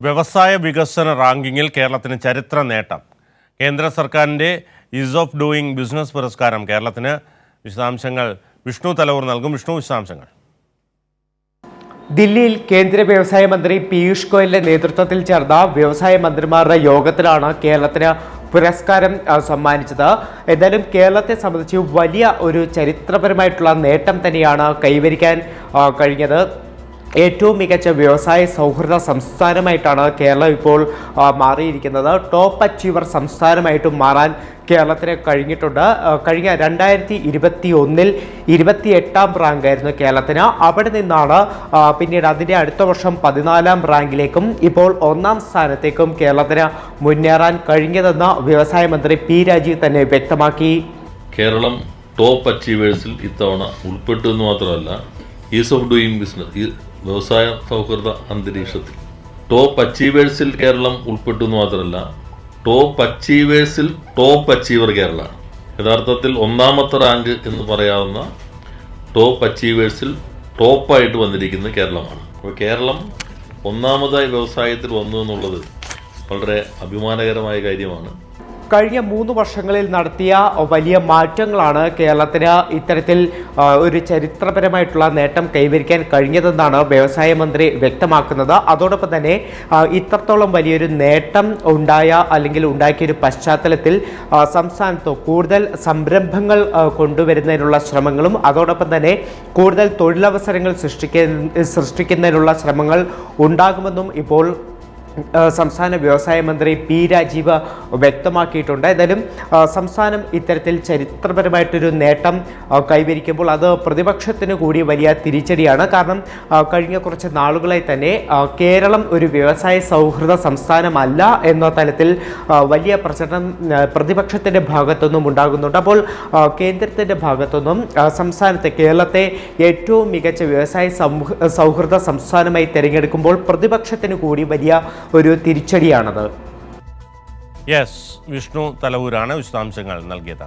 വ്യവസായ വികസന റാങ്കിങ്ങിൽ കേരളത്തിന് ചരിത്ര നേട്ടം. കേന്ദ്ര സർക്കാരിൻ്റെ ഈസ് ഓഫ് ഡൂയിങ് ബിസിനസ് പുരസ്കാരം കേരളത്തിന്. വിശദാംശങ്ങൾ വിഷ്ണു തലവൂർ നൽകും. വിഷ്ണു, വിശദാംശങ്ങൾ. ദില്ലിയിൽ കേന്ദ്ര വ്യവസായ മന്ത്രി പീയൂഷ് ഗോയലിന്റെ നേതൃത്വത്തിൽ ചേർന്ന വ്യവസായ മന്ത്രിമാരുടെ യോഗത്തിലാണ് കേരളത്തിന് പുരസ്കാരം സമ്മാനിച്ചത്. എന്തായാലും കേരളത്തെ സംബന്ധിച്ച് വലിയ ഒരു ചരിത്രപരമായിട്ടുള്ള നേട്ടം തന്നെയാണ് കൈവരിക്കാൻ കഴിഞ്ഞത്. ഏറ്റവും മികച്ച വ്യവസായ സൗഹൃദ സംസ്ഥാനമായിട്ടാണ് കേരളം ഇപ്പോൾ മാറിയിരിക്കുന്നത്. ടോപ്പ് അച്ചീവർ സംസ്ഥാനമായിട്ടും മാറാൻ കേരളത്തിന് കഴിഞ്ഞിട്ടുണ്ട്. കഴിഞ്ഞ 2021 28ാം റാങ്കായിരുന്നു കേരളത്തിന്. അവിടെ നിന്നാണ് പിന്നീട് അതിൻ്റെ അടുത്ത വർഷം 14ാം റാങ്കിലേക്കും ഇപ്പോൾ 1ാം സ്ഥാനത്തേക്കും കേരളത്തിന് മുന്നേറാൻ കഴിഞ്ഞതെന്ന് വ്യവസായ മന്ത്രി പി രാജീവ് തന്നെ വ്യക്തമാക്കി. കേരളം ടോപ്പ് അച്ചീവേഴ്സിൽ ഇത്തവണ ഉൾപ്പെട്ടു എന്ന് മാത്രമല്ല, ഈസ് ഓഫ് ഡൂയിങ് ബിസിനസ് വ്യവസായ സൗഹൃദ അന്തരീക്ഷത്തിൽ ടോപ്പ് അച്ചീവേഴ്സിൽ കേരളം ഉൾപ്പെട്ടു എന്ന് മാത്രമല്ല, ടോപ്പ് അച്ചീവേഴ്സിൽ ടോപ്പ് അച്ചീവർ കേരളമാണ്. യഥാർത്ഥത്തിൽ 1ാമത്തെ റാങ്ക് എന്ന് പറയാവുന്ന ടോപ്പ് അച്ചീവേഴ്സിൽ ടോപ്പായിട്ട് വന്നിരിക്കുന്നത് കേരളമാണ്. അപ്പോൾ കേരളം 1ാമതായി വ്യവസായത്തിൽ വന്നു എന്നുള്ളത് വളരെ അഭിമാനകരമായ കാര്യമാണ്. കഴിഞ്ഞ 3 വർഷങ്ങളിൽ നടത്തിയ വലിയ മാറ്റങ്ങളാണ് കേരളത്തിന് ഇത്തരത്തിൽ ഒരു ചരിത്രപരമായിട്ടുള്ള നേട്ടം കൈവരിക്കാൻ കഴിഞ്ഞതെന്നാണ് വ്യവസായ മന്ത്രി വ്യക്തമാക്കുന്നത്. അതോടൊപ്പം തന്നെ ഇത്രത്തോളം വലിയൊരു നേട്ടം ഉണ്ടാക്കിയൊരു പശ്ചാത്തലത്തിൽ സംസ്ഥാനത്ത് കൂടുതൽ സംരംഭങ്ങൾ കൊണ്ടുവരുന്നതിനുള്ള ശ്രമങ്ങളും അതോടൊപ്പം തന്നെ കൂടുതൽ തൊഴിലവസരങ്ങൾ സൃഷ്ടിക്കുന്നതിനുള്ള ശ്രമങ്ങൾ ഉണ്ടാകുമെന്നും ഇപ്പോൾ സംസ്ഥാന വ്യവസായ മന്ത്രി പി രാജീവ് വ്യക്തമാക്കിയിട്ടുണ്ട്. എന്തായാലും സംസ്ഥാനം ഇത്തരത്തിൽ ചരിത്രപരമായിട്ടൊരു നേട്ടം കൈവരിക്കുമ്പോൾ അത് പ്രതിപക്ഷത്തിന് കൂടി വലിയ തിരിച്ചടിയാണ്. കാരണം കഴിഞ്ഞ കുറച്ച് നാളുകളായി തന്നെ കേരളം ഒരു വ്യവസായ സൗഹൃദ സംസ്ഥാനമല്ല എന്ന തലത്തിൽ വലിയ പ്രചരണം പ്രതിപക്ഷത്തിൻ്റെ ഭാഗത്തുനിന്നും ഉണ്ടാകുന്നുണ്ട്. അപ്പോൾ കേന്ദ്രത്തിൻ്റെ ഭാഗത്തുനിന്നും സംസ്ഥാനത്തെ കേരളത്തെ ഏറ്റവും മികച്ച വ്യവസായ സൗഹൃദ സംസ്ഥാനമായി തിരഞ്ഞെടുക്കുമ്പോൾ പ്രതിപക്ഷത്തിന് കൂടി വലിയ ഒരു തിരിച്ചടിയാണത്. യെസ്, വിഷ്ണു തലവൂരാണ് വിശദാംശങ്ങൾ നൽകിയത്.